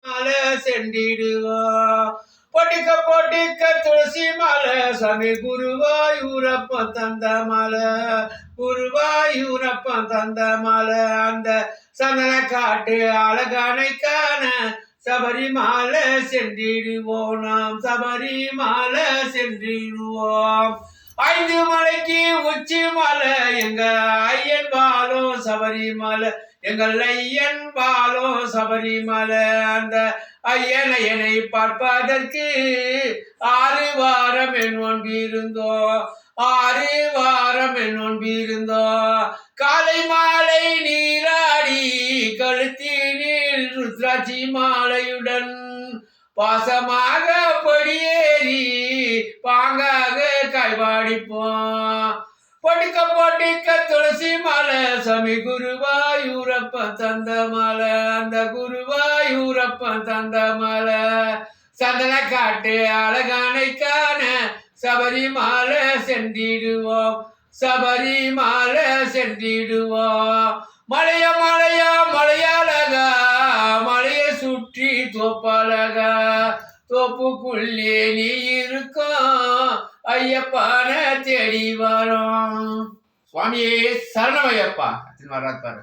மாலை சென்றிடுவோம். பொட்டிக்க பொட்டிக்க துளசி மாலை சாமி குருவாயூரப்பன் தந்த மாலை, குருவாயூரப்பன் தந்த மாலை. அந்த சந்தன காட்டு அழகணைக்கான சபரிமாலை சென்றிடுவோம். நாம் சபரிமாலை சென்றிடுவோம். 5 மலைக்கு உச்சி மலை எங்க ஐயன் பாலும் சபரிமலை, எங்கள் ஐயன் பாலும் சபரிமலை. அந்த ஐயனை பார்ப்பதற்கு 6 வாரம் என் நோன்பிருந்தோம், 6 வாரம் என் நோன்பிருந்தோம். காலை மாலை நீராடி கழுத்தினில் ருத்ராட்சி மாலையுடன் பாசமாக படியேறி பாங்காக கைவாடிப்போம். பொட்டிக்க பொட்டிக்க துளசி மாலை சாமி குருவாயூரப்பன் தந்த மாலை, அந்த குருவாயூரப்பன் தந்த மாலை. சந்தன காட்டு அழகானைக்கான சபரிமாலை சென்றிடுவோம், சபரிமாலை சென்றிடுவோம். மலைய மலையா மலையாளகா மலையை சுற்றி தோப்பழகா, தோப்புக்குள்ளே நீ இருக்கும் ஐயப்பான தேடி வரோம். சுவாமியே சரணம் ஐயப்பா. வராது பாரு.